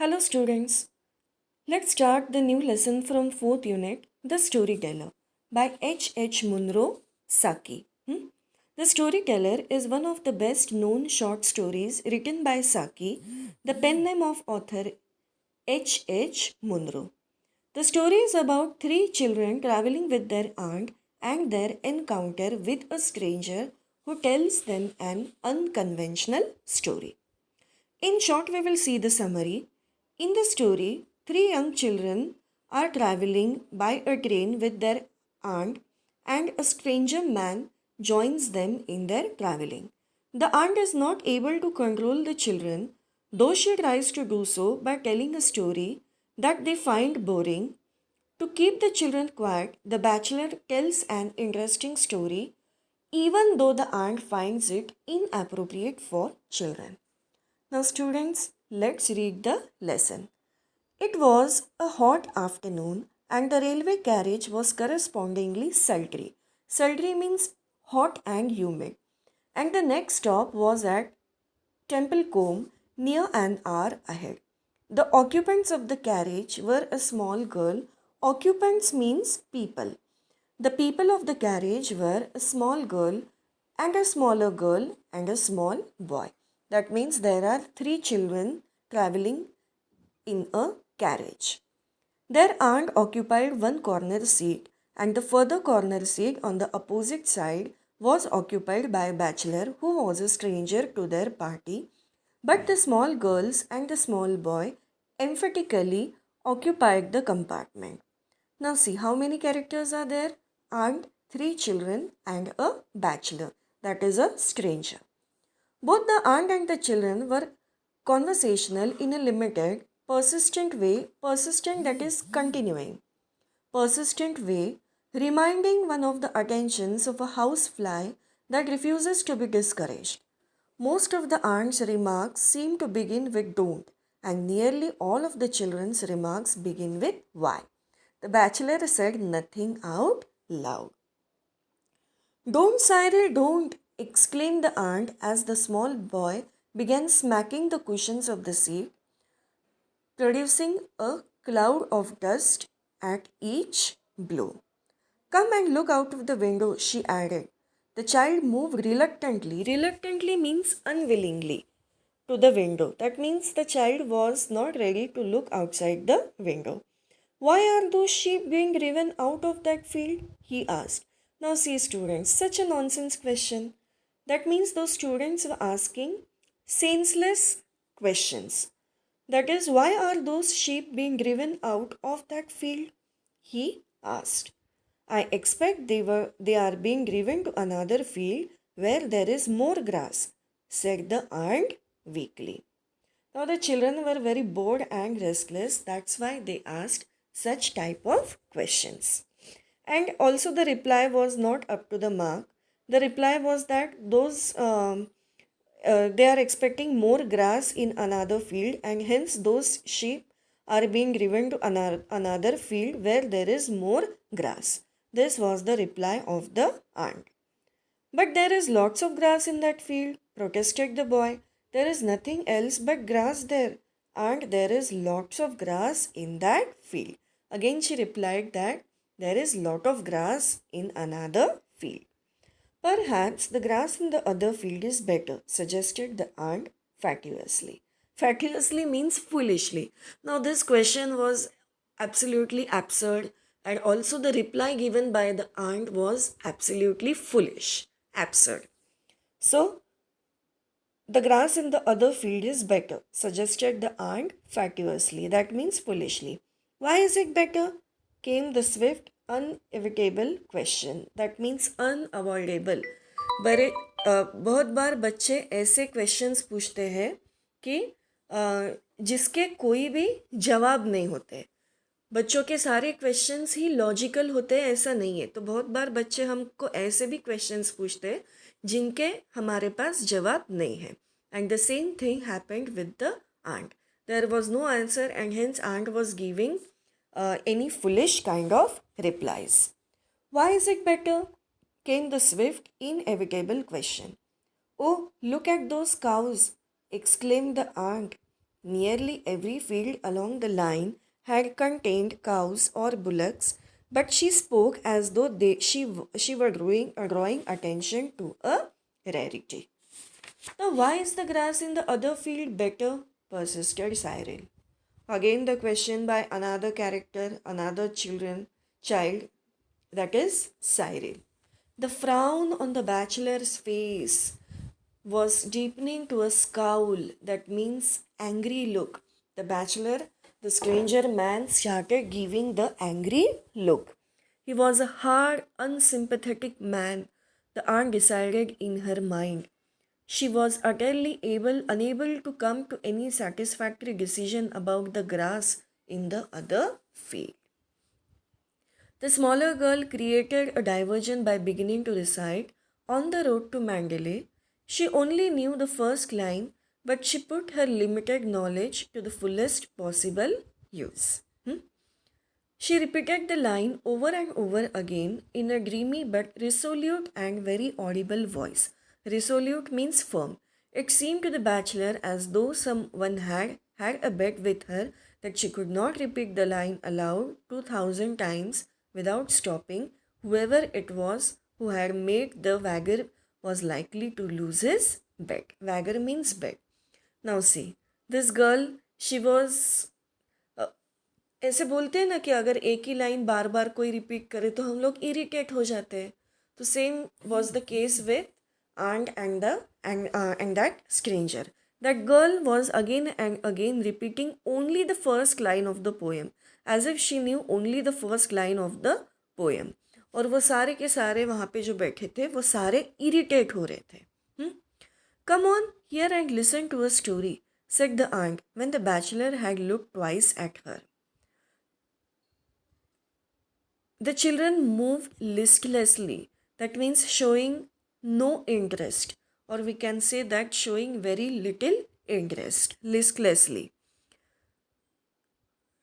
Hello, students. Let's start the new lesson from 4th unit, The Storyteller, by H. Munro Saki. The Storyteller is one of the best known short stories written by Saki, the pen name of author H. Munro. The story is about three children traveling with their aunt and their encounter with a stranger who tells them an unconventional story. In short, we will see the summary. In the story, three young children are traveling by a train with their aunt, and a stranger man joins them in their traveling. The aunt is not able to control the children, though she tries to do so by telling a story that they find boring. To keep the children quiet, the bachelor tells an interesting story, even though the aunt finds it inappropriate for children. Now, students, let's read the lesson. It was a hot afternoon and the railway carriage was correspondingly sultry. Sultry means hot and humid. And the next stop was at Templecombe, near an hour ahead. The occupants of the carriage were a small girl. Occupants means people. The people of the carriage were a small girl and a smaller girl and a small boy. That means there are three children traveling in a carriage. Their aunt occupied one corner seat, and the further corner seat on the opposite side was occupied by a bachelor who was a stranger to their party. But the small girls and the small boy emphatically occupied the compartment. Now, see how many characters are there? Aunt, three children, and a bachelor, that is a stranger. Both the aunt and the children were conversational in a limited, persistent way, persistent that is continuing, persistent way, reminding one of the attentions of a housefly that refuses to be discouraged. Most of the aunt's remarks seem to begin with don't, and nearly all of the children's remarks begin with why. The bachelor said nothing out loud. Don't, Cyril, don't, exclaimed the aunt as the small boy began smacking the cushions of the seat, producing a cloud of dust at each blow. Come and look out of the window, she added. The child moved reluctantly. Reluctantly means unwillingly to the window. That means the child was not ready to look outside the window. Why are those sheep being driven out of that field? He asked. Now, see, students, such a nonsense question. That means those students were asking senseless questions. That is, why are those sheep being driven out of that field? He asked. I expect they are being driven to another field where there is more grass, said the aunt weakly. Now the children were very bored and restless. That's why they asked such type of questions. And also the reply was not up to the mark. The reply was that they are expecting more grass in another field, and hence those sheep are being driven to another field where there is more grass. This was the reply of the aunt. But there is lots of grass in that field, protested the boy. There is nothing else but grass there, and there is lots of grass in that field. Again, she replied that there is lot of grass in another field. Perhaps the grass in the other field is better, suggested the aunt fatuously. Fatuously means foolishly. Now, this question was absolutely absurd, and also the reply given by the aunt was absolutely foolish, absurd. So, the grass in the other field is better, suggested the aunt fatuously. That means foolishly. Why is it better? Came the swift, unevitable question. That means unavoidable. बड़े बहुत बार बच्चे ऐसे questions पूछते हैं कि जिसके कोई भी जवाब नहीं होते. बच्चों के सारे क्वेश्चंस ही लॉजिकल होते हैं ऐसा नहीं है. तो बहुत बार बच्चे हमको ऐसे भी क्वेश्चंस पूछते हैं जिनके हमारे पास जवाब नहीं है. And the same thing happened with the ant. There was no answer and hence ant was giving any foolish kind of replies. Why is it better? Came the swift, inevitable question. Oh, look at those cows, exclaimed the aunt. Nearly every field along the line had contained cows or bullocks, but she spoke as though she were drawing attention to a rarity. Now, why is the grass in the other field better? Persisted Cyril. Again, the question by another character, another child, that is Cyril. The frown on the bachelor's face was deepening to a scowl that means angry look. The bachelor, the stranger man, started giving the angry look. He was a hard, unsympathetic man, the aunt decided in her mind. She was utterly unable to come to any satisfactory decision about the grass in the other field. The smaller girl created a diversion by beginning to recite, "On the road to Mandalay." She only knew the first line, but she put her limited knowledge to the fullest possible use. She repeated the line over and over again in a dreamy but resolute and very audible voice. Resolute means firm. It seemed to the bachelor as though someone had a bet with her that she could not repeat the line aloud 2,000 times without stopping. Whoever it was who had made the wager was likely to lose his bet. Wager means bet. Now see, this girl, she was ऐसे बोलते हैं ना कि अगर एक ही line बार बार कोई repeat करे तो हम लोग इरिटेट हो जाते हैं. तो same was the case with aunt and that stranger. That girl was again and again repeating only the first line of the poem, as if she knew only the first line of the poem. और वो सारे के सारे वहाँ पे जो बैठे थे वो सारे इरिटेट हो रहे थे. Come on, here and listen to a story, said the aunt when the bachelor had looked twice at her. The children moved listlessly. That means showing no interest, or we can say that showing very little interest, listlessly,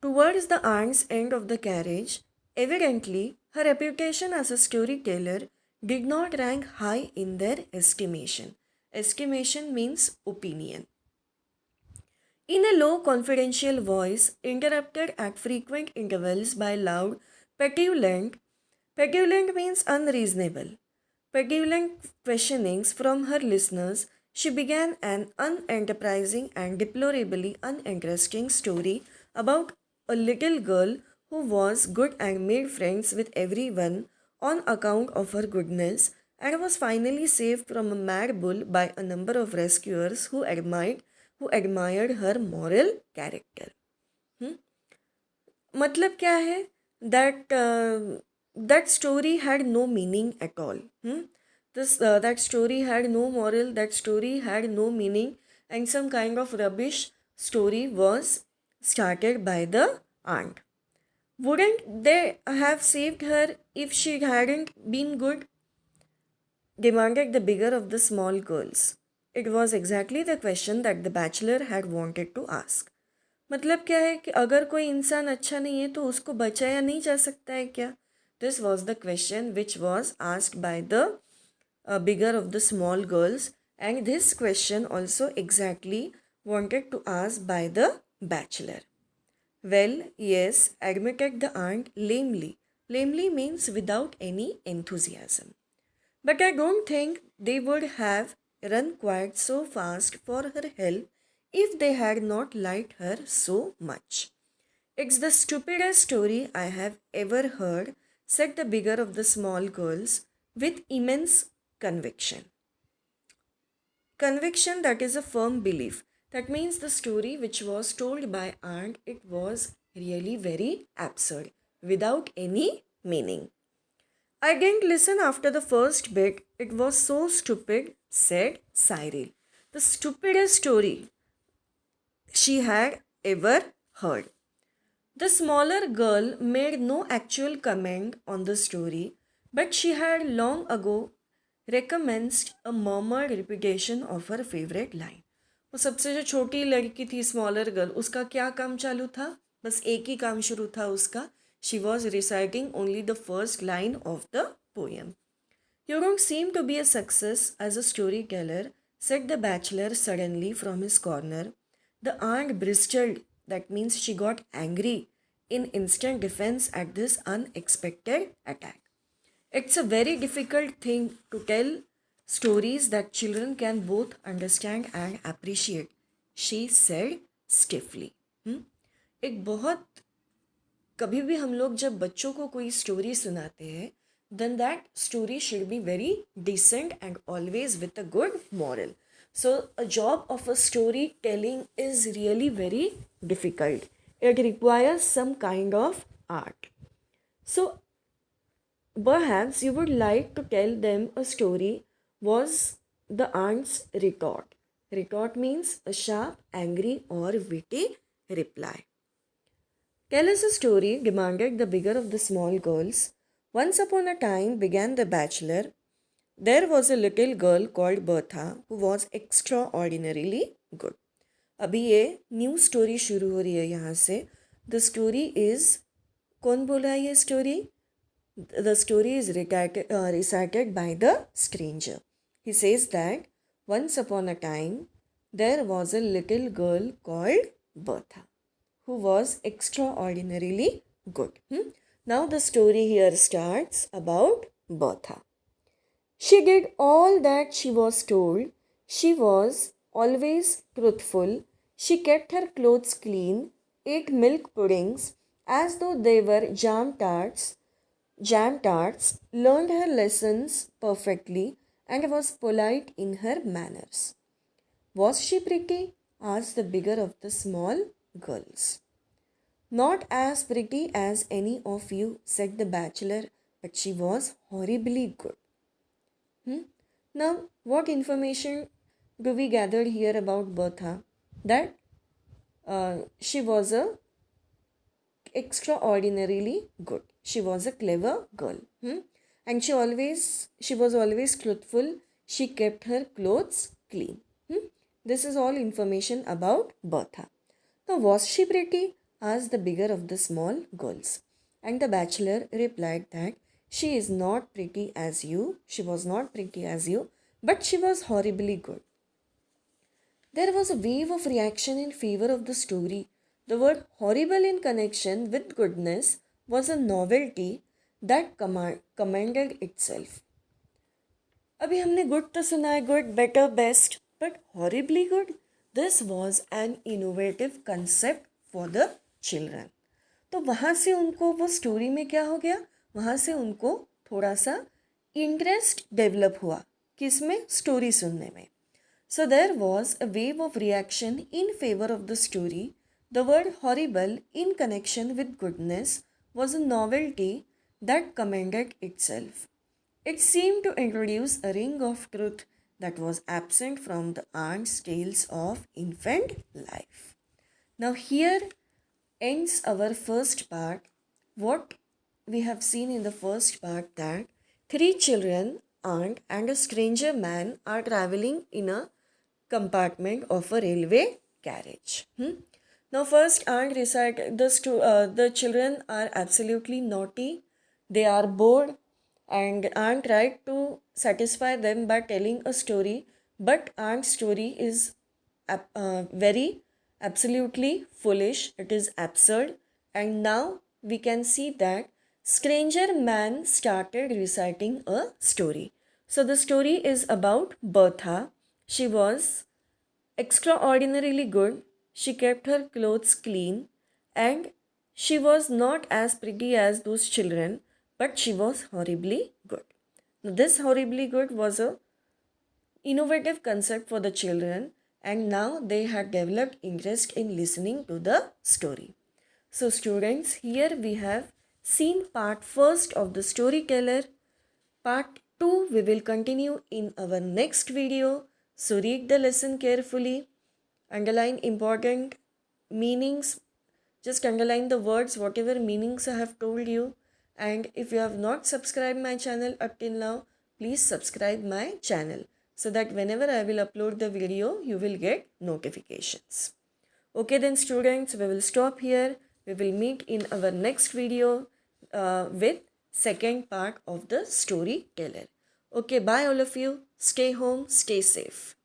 towards the aunt's end of the carriage. Evidently, her reputation as a storyteller did not rank high in their estimation. Estimation means opinion. In a low, confidential voice, interrupted at frequent intervals by loud, petulant means unreasonable, petulant questionings from her listeners, she began an unenterprising and deplorably uninteresting story about a little girl who was good and made friends with everyone on account of her goodness, and was finally saved from a mad bull by a number of rescuers who admired her moral character. मतलब क्या है? That story had no meaning at all. That story had no moral. That story had no meaning, and some kind of rubbish story was started by the aunt. Wouldn't they have saved her if she hadn't been good? Demanded the bigger of the small girls. It was exactly the question that the bachelor had wanted to ask. मतलब क्या है कि अगर कोई इंसान अच्छा नहीं है तो उसको बचाया नहीं जा सकता है क्या? This was the question which was asked by the bigger of the small girls, and this question also exactly wanted to ask by the bachelor. Well, yes, admitted the aunt lamely. Lamely means without any enthusiasm. But I don't think they would have run quite so fast for her help if they had not liked her so much. It's the stupidest story I have ever heard, said the bigger of the small girls with immense conviction. Conviction, that is a firm belief. That means the story which was told by aunt, it was really very absurd, without any meaning. I didn't listen after the first bit. It was so stupid, said Cyril. The stupidest story she had ever heard. The smaller girl made no actual comment on the story, but she had long ago recommenced a murmured repetition of her favorite line. वो सबसे जो छोटी लड़की थी, smaller girl, उसका क्या काम चालू था? बस एक ही काम शुरू था उसका. She was reciting only the first line of the poem. You don't seem to be a success as a storyteller, said the bachelor suddenly from his corner. The aunt bristled, that means she got angry, in instant defense at this unexpected attack. It's a very difficult thing to tell stories that children can both understand and appreciate, she said stiffly. एक बहुत कभी भी हम लोग जब बच्चों को कोई स्टोरी सुनाते हैं then that story should be very decent and always with a good moral. So a job of a story telling is really very difficult. It requires some kind of art. So perhaps you would like to tell them a story, was the aunt's retort. Retort means a sharp, angry, or witty reply. Tell us a story, demanded the bigger of the small girls. Once upon a time, began the bachelor, there was a little girl called Bertha who was extraordinarily good. अभी ये new story शुरू हो रही है यहाँ से. The story is, कौन बोला है ये story? The story is recited by the stranger. He says that once upon a time there was a little girl called Bertha who was extraordinarily good. Now the story here starts about Bertha. She did all that she was told. She was always truthful. She kept her clothes clean, ate milk puddings as though they were jam tarts, learned her lessons perfectly, and was polite in her manners. Was she pretty? Asked the bigger of the small girls. Not as pretty as any of you, said the bachelor, but she was horribly good. Now, what information do we gather here about Bertha? That she was a extraordinarily good. She was a clever girl. And she was always truthful. She kept her clothes clean. This is all information about Bertha. Now, was she pretty? Asked the bigger of the small girls. And the bachelor replied that she is not pretty as you. She was not pretty as you, but she was horribly good. There was a wave of reaction in favor of the story. The word horrible in connection with goodness was a novelty that commanded itself. अभी हमने good तो सुना है, good, better, best, but horribly good, this was an innovative concept for the children. तो वहाँ से उनको वो स्टोरी में क्या हो गया, वहाँ से उनको थोड़ा सा इंटरेस्ट डेवलप हुआ किसमें, स्टोरी सुनने में. So there was a wave of reaction in favor of the story. The word horrible in connection with goodness was a novelty that commended itself. It seemed to introduce a ring of truth that was absent from the aunt's tales of infant life. Now here ends our first part. What we have seen in the first part, that three children, aunt and a stranger man are traveling in a compartment of a railway carriage. Now first aunt recited the children are absolutely naughty. They are bored and aunt tried to satisfy them by telling a story, but aunt's story is very absolutely foolish. It is absurd. And now we can see that stranger man started reciting a story. So the story is about Bertha. She was extraordinarily good. She kept her clothes clean, and she was not as pretty as those children, but she was horribly good. Now, this horribly good was a innovative concept for the children, and now they had developed interest in listening to the story. So students, here we have seen part first of the storyteller. Part 2 we will continue in our next video. So read the lesson carefully, underline important meanings, just underline the words, whatever meanings I have told you. And if you have not subscribed my channel up till now, please subscribe my channel so that whenever I will upload the video, you will get notifications. Okay then students, we will stop here. We will meet in our next video with second part of the storyteller. Okay, bye all of you. Stay home, stay safe.